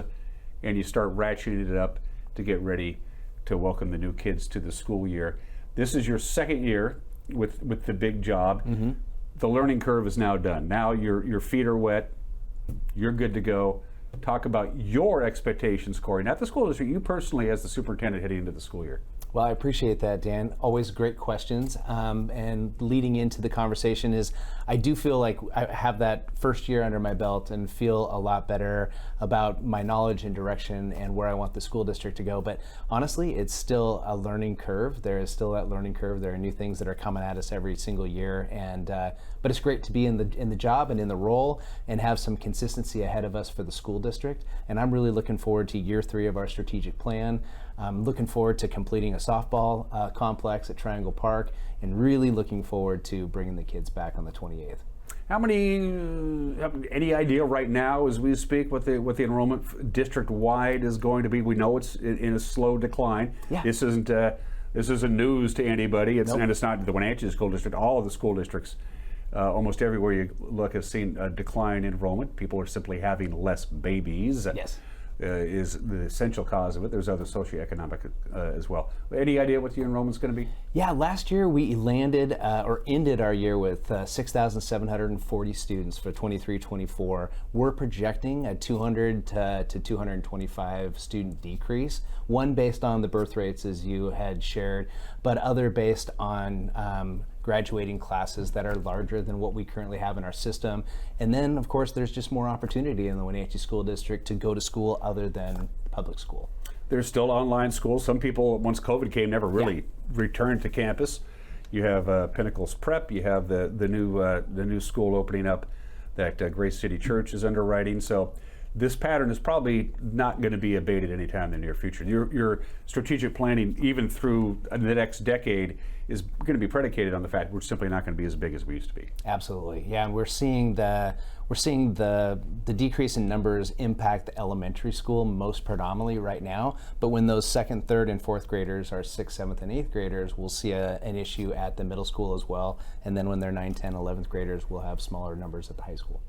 and you start ratcheting it up to get ready to welcome the new kids to the school year. This is your second year with the big job. The learning curve is now done. Now your feet are wet. You're good to go. Talk about your expectations, Corey, not the school district, you personally as the superintendent heading into the school year. Well, I appreciate that, Dan. Always great questions. And leading into the conversation is, I do feel like I have that first year under my belt and feel a lot better about my knowledge and direction and where I want the school district to go. But honestly, it's still a learning curve. There is still that learning curve. There are new things that are coming at us every single year. And but it's great to be in the job and in the role and have some consistency ahead of us for the school district. And I'm really looking forward to year 3 of our strategic plan. I'm looking forward to completing a softball complex at Triangle Park, and really looking forward to bringing the kids back on the 28th. How many? Any idea right now, as we speak, what the enrollment district-wide is going to be? We know it's in a slow decline. Yeah. This isn't news to anybody. And it's not the Wenatchee School District. All of the school districts, almost everywhere you look, have seen a decline in enrollment. People are simply having less babies. Yes. Is the essential cause of it. There's other socioeconomic as well. Any idea what the enrollment's going to be? Yeah, last year we landed or ended our year with 6,740 students for 23-24. We're projecting a 200 to 225 student decrease. One based on the birth rates, as you had shared, but other based on graduating classes that are larger than what we currently have in our system. And then, of course, there's just more opportunity in the Wenatchee School District to go to school other than public school. There's still online schools. Some people, once COVID came, never really returned to campus. You have Pinnacles Prep. You have the new school opening up that Grace City Church is underwriting. So this pattern is probably not going to be abated anytime in the near future. Your strategic planning, even through the next decade, is going to be predicated on the fact we're simply not going to be as big as we used to be. Absolutely, yeah, and we're seeing the decrease in numbers impact the elementary school most predominantly right now. But when those 2nd, 3rd, and 4th graders are 6th, 7th, and 8th graders, we'll see an issue at the middle school as well. And then when they're 9, 10, 11th graders, we'll have smaller numbers at the high school.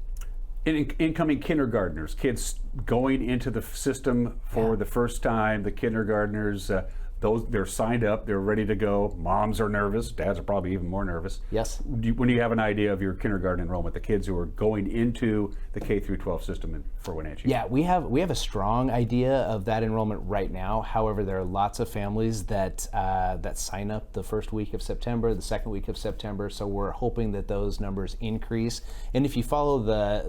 Incoming kindergartners, kids going into the system for the first time, the kindergartners, they're signed up, they're ready to go. Moms are nervous, dads are probably even more nervous. Yes. When you have an idea of your kindergarten enrollment, the kids who are going into the K through 12 system for Wenatchee? Yeah, we have a strong idea of that enrollment right now. However, there are lots of families that sign up the first week of September, the second week of September. So we're hoping that those numbers increase. And if you follow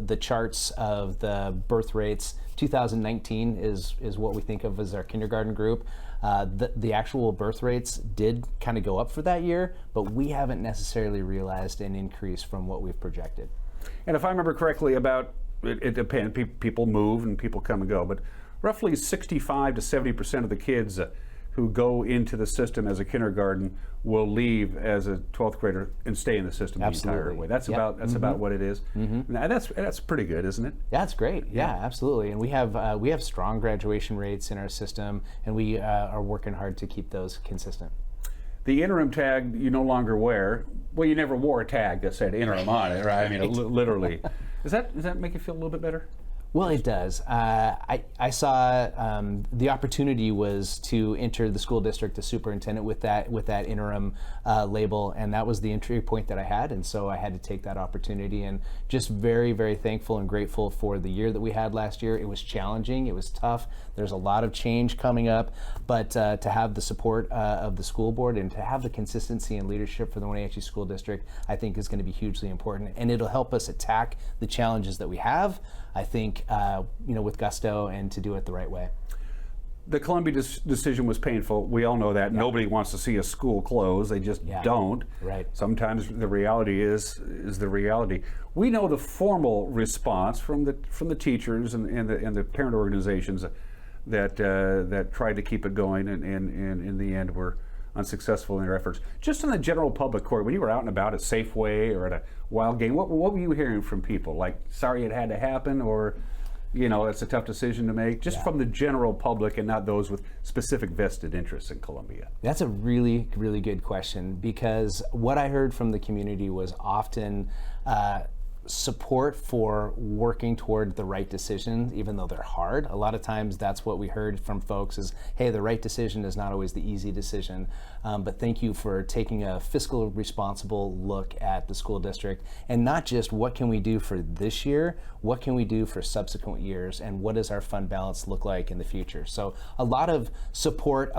the charts of the birth rates, 2019 is what we think of as our kindergarten group. The actual birth rates did kind of go up for that year, but we haven't necessarily realized an increase from what we've projected. And if I remember correctly, it depends, people move and people come and go, but roughly 65 to 70% of the kids who go into the system as a kindergarten will leave as a 12th grader and stay in the system the entire way. That's about what it is. Now, that's pretty good, isn't it? Yeah, that's great. Yeah, absolutely. And we have strong graduation rates in our system, and we are working hard to keep those consistent. The interim tag you no longer wear. Well, you never wore a tag that said interim on it, right? I mean, literally. Does that make you feel a little bit better? Well, it does. I saw the opportunity was to enter the school district as superintendent with that interim label, and that was the entry point that I had, and so I had to take that opportunity. And just very, very thankful and grateful for the year that we had last year. It was challenging. It was tough. There's a lot of change coming up, but to have the support of the school board and to have the consistency and leadership for the Wenatchee School District, I think is going to be hugely important, and it'll help us attack the challenges that we have, I think, with gusto and to do it the right way. The Columbia decision was painful. We all know that. Yeah. Nobody wants to see a school close. They just don't. Right. Sometimes the reality is the reality. We know the formal response from the teachers and the parent organizations that tried to keep it going, and in the end were unsuccessful in their efforts. Just in the general public, Corey, when you were out and about at Safeway or at a wild game, what were you hearing from people? Like, sorry it had to happen, or, it's a tough decision to make? Just from the general public and not those with specific vested interests in Columbia. That's a really, really good question, because what I heard from the community was often support for working toward the right decision, even though they're hard. A lot of times that's what we heard from folks is, hey, the right decision is not always the easy decision, but thank you for taking a fiscal responsible look at the school district, and not just what can we do for this year, what can we do for subsequent years, and what does our fund balance look like in the future. So a lot of support,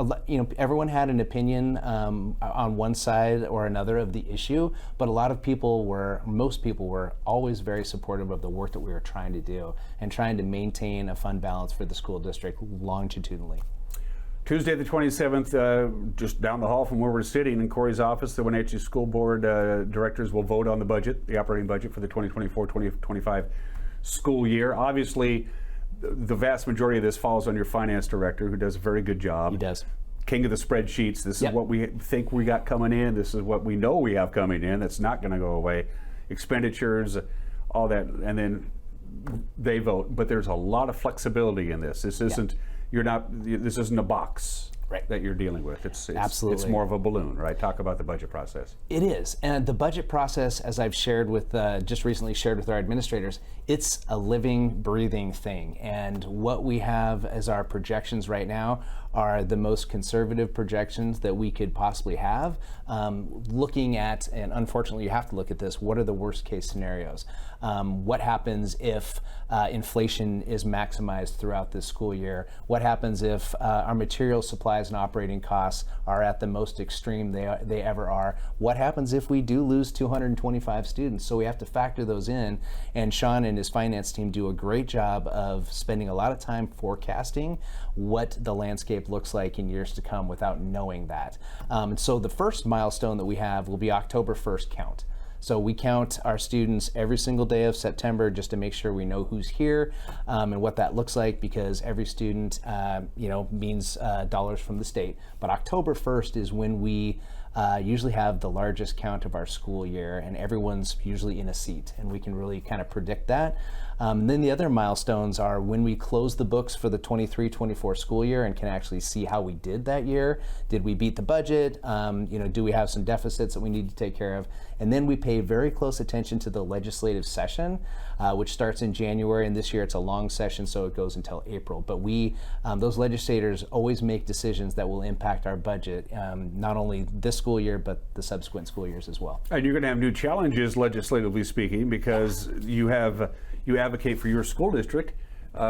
everyone had an opinion on one side or another of the issue, but most people were always very supportive of the work that we were trying to do and trying to maintain a fund balance for the school district longitudinally. Tuesday the 27th, just down the hall from where we're sitting in Corey's office, the Wenatchee School Board directors will vote on the operating budget for the 2024-2025 school year. Obviously, the vast majority of this falls on your finance director, who does a very good job. He does. King of the spreadsheets. This is what we think we got coming in. This is what we know we have coming in. That's not going to go away. Expenditures, all that, and then they vote. But there's a lot of flexibility in this. This isn't this isn't a box that you're dealing with. It's Absolutely. It's more of a balloon, right? Talk about the budget process. It is, and the budget process, as I've shared with just recently shared with our administrators, it's a living, breathing thing. And what we have as our projections right now are the most conservative projections that we could possibly have. Looking at, and unfortunately you have to look at this, what are the worst case scenarios? What happens if inflation is maximized throughout this school year? What happens if our material supplies and operating costs are at the most extreme they ever are? What happens if we do lose 225 students? So we have to factor those in, and Sean and his finance team do a great job of spending a lot of time forecasting what the landscape looks like in years to come without knowing that. So the first milestone that we have will be October 1st count. So we count our students every single day of September just to make sure we know who's here and what that looks like, because every student means dollars from the state. But October 1st is when we usually have the largest count of our school year, and everyone's usually in a seat, and we can really kind of predict that. And then the other milestones are when we close the books for the 23-24 school year and can actually see how we did that year. Did we beat the budget? Do we have some deficits that we need to take care of? And then we pay very close attention to the legislative session, which starts in January, and this year it's a long session, so it goes until April. But those legislators always make decisions that will impact our budget, not only this school year, but the subsequent school years as well. And you're going to have new challenges, legislatively speaking, because you advocate for your school district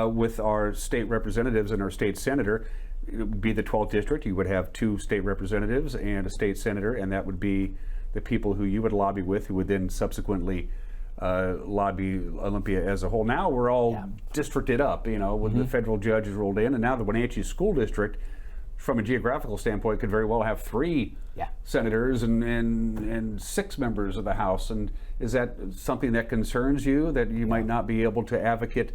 with our state representatives and our state senator. It would be the 12th district. You would have 2 state representatives and a state senator, and that would be the people who you would lobby with, who would then subsequently lobby Olympia as a whole. Now we're all districted up, when the federal judge is rolled in, and now the Wenatchee School District, from a geographical standpoint, could very well have 3 senators and 6 members of the House. And is that something that concerns you, that you might not be able to advocate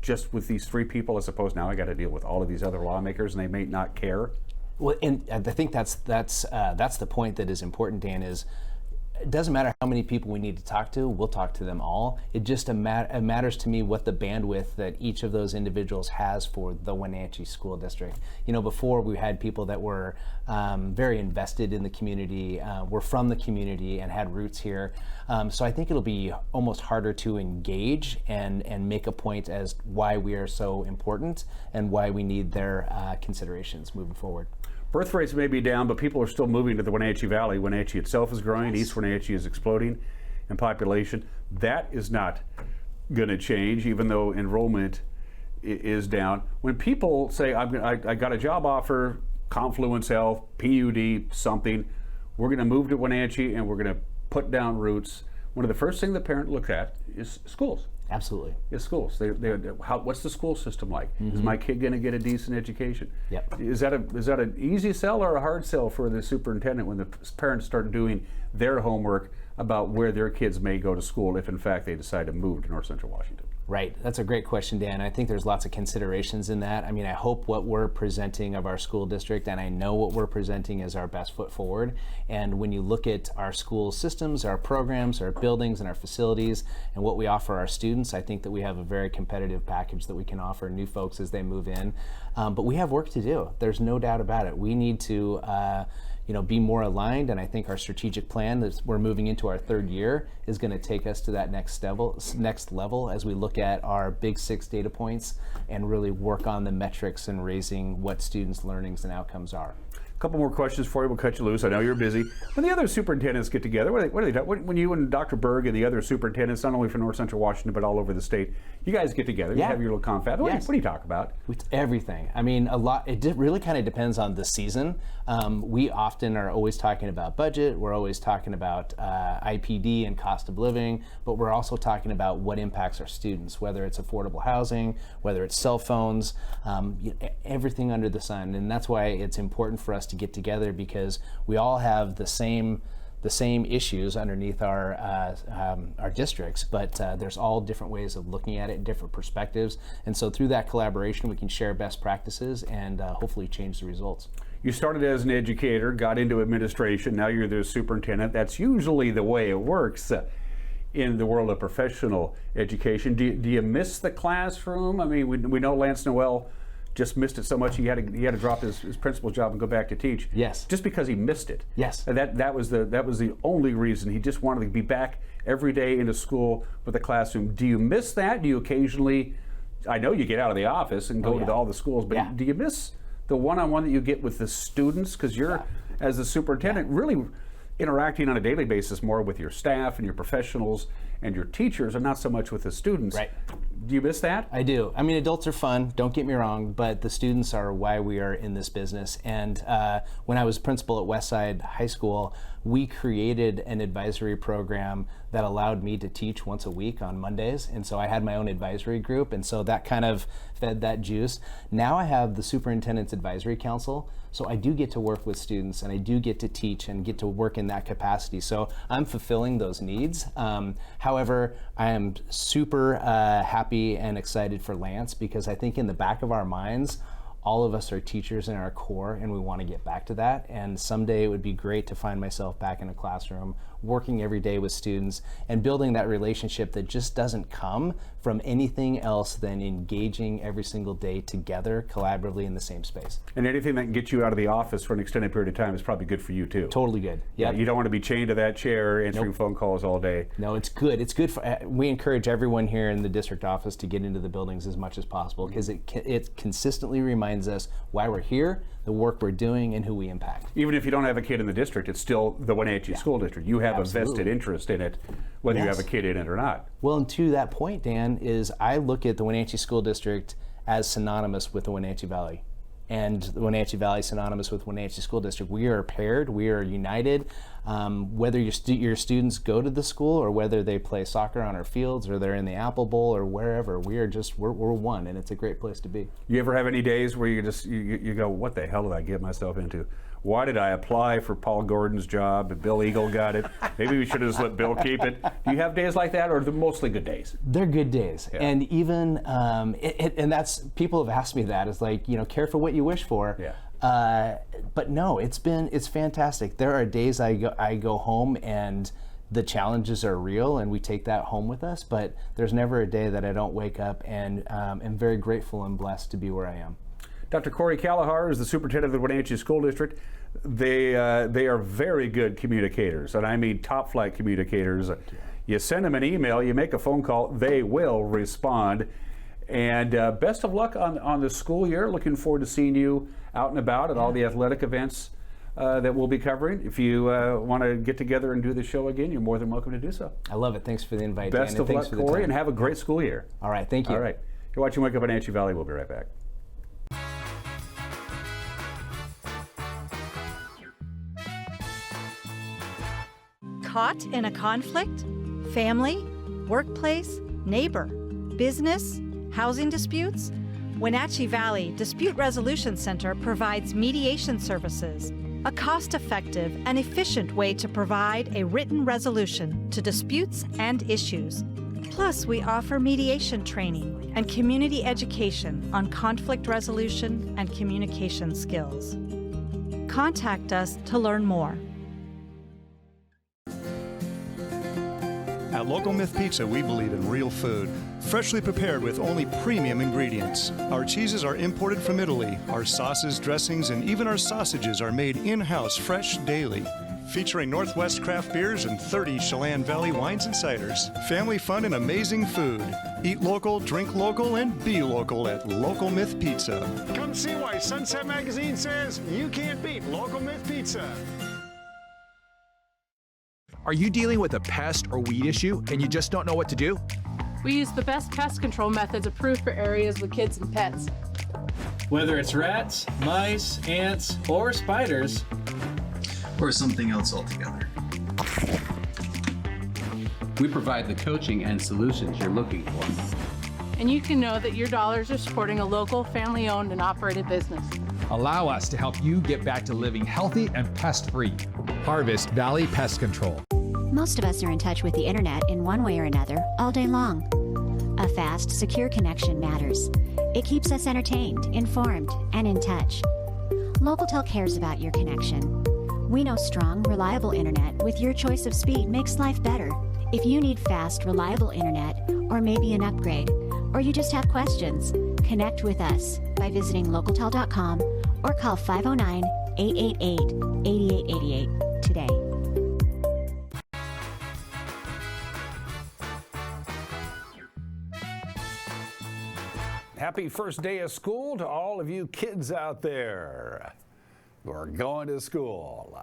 just with these 3 people, as opposed now I got to deal with all of these other lawmakers and they may not care? Well, and I think that's the point that is important, Dan, is it doesn't matter how many people we need to talk to, we'll talk to them all. It just matters to me what the bandwidth that each of those individuals has for the Wenatchee School District. Before we had people that were very invested in the community, were from the community and had roots here. So I think it'll be almost harder to engage and make a point as why we are so important and why we need their considerations moving forward. Birth rates may be down, but people are still moving to the Wenatchee Valley. Wenatchee itself is growing. Yes. East Wenatchee is exploding in population. That is not going to change, even though enrollment is down. When people say, I got a job offer, Confluence Health, PUD, something, we're going to move to Wenatchee and we're going to put down roots, one of the first things the parent looks at is schools. Absolutely. Is schools. What's the school system like? Is my kid going to get a decent education? Yep. Is that an easy sell or a hard sell for the superintendent when the parents start doing their homework about where their kids may go to school if in fact they decide to move to North Central Washington? Right. That's a great question, Dan. I think there's lots of considerations in that. I mean, I hope what we're presenting of our school district, and I know what we're presenting is our best foot forward. And when you look at our school systems, our programs, our buildings, and our facilities, and what we offer our students, I think that we have a very competitive package that we can offer new folks as they move in. But we have work to do. There's no doubt about it. We need to be more aligned, and I think our strategic plan that we're moving into our 3rd year is going to take us to that next level as we look at our big 6 data points and really work on the metrics and raising what students' learnings and outcomes are. A couple more questions for you. We'll cut you loose. I know you're busy. When the other superintendents get together, what do they do? When you and Dr. Berg and the other superintendents, not only from North Central Washington but all over the state, you guys get together. You have your little confab. What do you talk about? Everything. I mean, a lot. It really kind of depends on the season. We often are always talking about budget. We're always talking about IPD and cost of living, but we're also talking about what impacts our students, whether it's affordable housing, whether it's cell phones, everything under the sun. And that's why it's important for us to get together, because we all have the same issues underneath our districts, but there's all different ways of looking at it, different perspectives, and so through that collaboration we can share best practices and hopefully change the results. You started as an educator, got into administration, now you're the superintendent. That's usually the way it works in the world of professional education. Do you miss the classroom? I mean, we know Lance Noel just missed it so much he had to drop his principal's job and go back to teach. Yes. Just because he missed it. Yes. And that was the only reason. He just wanted to be back every day into school with the classroom. Do you miss that? Do you occasionally, I know you get out of the office and go to all the schools, but do you miss the one-on-one that you get with the students? Because you're, as the superintendent, really interacting on a daily basis more with your staff and your professionals and your teachers and not so much with the students. Right. Do you miss that? I do. I mean, adults are fun, don't get me wrong, but the students are why we are in this business. And when I was principal at Westside High School, we created an advisory program that allowed me to teach once a week on Mondays. And so I had my own advisory group, and so that kind of fed that juice. Now I have the Superintendent's Advisory Council, so I do get to work with students and I do get to teach and get to work in that capacity. So I'm fulfilling those needs. However, I am super happy and excited for Lance, because I think in the back of our minds, all of us are teachers in our core, and we want to get back to that. And someday it would be great to find myself back in a classroom, working every day with students and building that relationship that just doesn't come from anything else than engaging every single day together, collaboratively in the same space. And anything that can get you out of the office for an extended period of time is probably good for you too. Totally good. Yeah, you don't want to be chained to that chair answering phone calls all day. No, it's good. It's good for, we encourage everyone here in the district office to get into the buildings as much as possible, because it consistently reminds us why we're here, the work we're doing, and who we impact. Even if you don't have a kid in the district, it's still the Wenatchee School District. You have a vested interest in it, whether you have a kid in it or not. Well, and to that point, Dan, is I look at the Wenatchee School District as synonymous with the Wenatchee Valley, and the Wenatchee Valley synonymous with Wenatchee School District. We are paired, we are united. Whether your students go to the school or whether they play soccer on our fields or they're in the Apple Bowl or wherever, we're one, and it's a great place to be. You ever have any days where you go, what the hell did I get myself into? Why did I apply for Paul Gordon's job? And Bill Eagle got it. Maybe we should have just let Bill keep it. Do you have days like that, or are they mostly good days? They're good days, and even and that's, people have asked me that. It's like, careful what you wish for. Yeah. But no, it's fantastic. There are days I go home and the challenges are real, and we take that home with us. But there's never a day that I don't wake up and am very grateful and blessed to be where I am. Dr. Corey Callahar is the superintendent of the Wenatchee School District. They are very good communicators, and I mean top flight communicators. You send them an email, you make a phone call, they will respond. And best of luck on the school year. Looking forward to seeing you out and about at all the athletic events that we'll be covering. If you want to get together and do the show again, you're more than welcome to do so. I love it. Thanks for the invite, Best Dan, of luck, Corey, and have a great school year. All right, thank you. All right. You're watching Wake Up Wenatchee Valley. We'll be right back. Caught in a conflict? Family? Workplace? Neighbor? Business? Housing disputes? Wenatchee Valley Dispute Resolution Center provides mediation services, a cost-effective and efficient way to provide a written resolution to disputes and issues. Plus, we offer mediation training and community education on conflict resolution and communication skills. Contact us to learn more. At Local Myth Pizza, we believe in real food, freshly prepared with only premium ingredients. Our cheeses are imported from Italy. Our sauces, dressings, and even our sausages are made in-house fresh daily. Featuring Northwest craft beers and 30 Chelan Valley wines and ciders. Family fun and amazing food. Eat local, drink local, and be local at Local Myth Pizza. Come see why Sunset Magazine says you can't beat Local Myth Pizza. Are you dealing with a pest or weed issue and you just don't know what to do? We use the best pest control methods approved for areas with kids and pets. Whether it's rats, mice, ants, or spiders, or something else altogether, we provide the coaching and solutions you're looking for. And you can know that your dollars are supporting a local, family-owned and operated business. Allow us to help you get back to living healthy and pest-free. Harvest Valley Pest Control. Most of us are in touch with the internet in one way or another all day long. A fast, secure connection matters. It keeps us entertained, informed, and in touch. LocalTel cares about your connection. We know strong, reliable internet with your choice of speed makes life better. If you need fast, reliable internet, or maybe an upgrade, or you just have questions, connect with us by visiting localtel.com or call 509-888-8888 today. Happy first day of school to all of you kids out there who are going to school.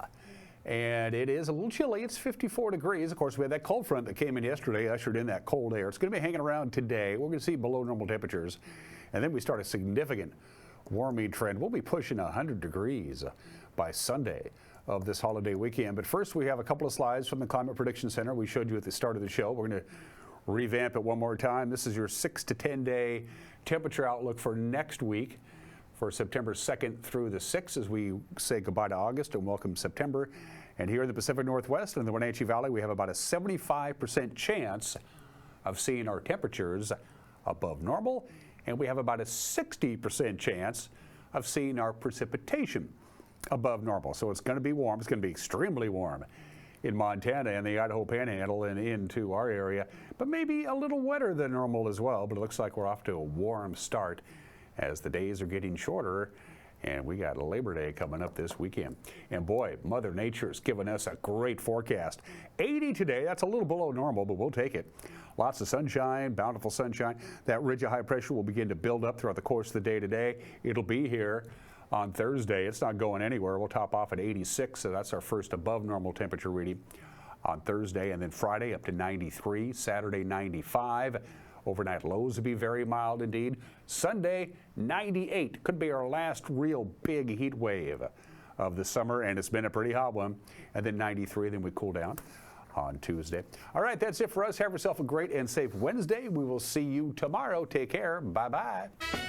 And it is a little chilly. It's 54 degrees. Of course, we had that cold front that came in yesterday, ushered in that cold air. It's going to be hanging around today. We're going to see below normal temperatures. And then we start a significant warming trend. We'll be pushing 100 degrees by Sunday of this holiday weekend. But first, we have a couple of slides from the Climate Prediction Center we showed you at the start of the show. We're going to revamp it one more time. This is your 6 to 10 day temperature outlook for next week, for September 2nd through the 6th, as we say goodbye to August and welcome September. And here in the Pacific Northwest and the Wenatchee Valley, we have about a 75% chance of seeing our temperatures above normal, and we have about a 60% chance of seeing our precipitation above normal. So it's going to be warm. It's going to be extremely warm in Montana and the Idaho Panhandle and into our area, but maybe a little wetter than normal as well. But it looks like we're off to a warm start as the days are getting shorter, and we got Labor Day coming up this weekend. And boy, Mother Nature's given us a great forecast. 80 today, that's a little below normal, but we'll take it. Lots of sunshine, bountiful sunshine. That ridge of high pressure will begin to build up throughout the course of the day today. It'll be here on Thursday. It's not going anywhere. We'll top off at 86, so that's our first above normal temperature reading on Thursday. And then Friday up to 93, Saturday 95. Overnight lows will be very mild indeed. Sunday 98. Could be our last real big heat wave of the summer, and it's been a pretty hot one. And then 93, then we cool down on Tuesday. All right, that's it for us. Have yourself a great and safe Wednesday. We will see you tomorrow. Take care. Bye-bye.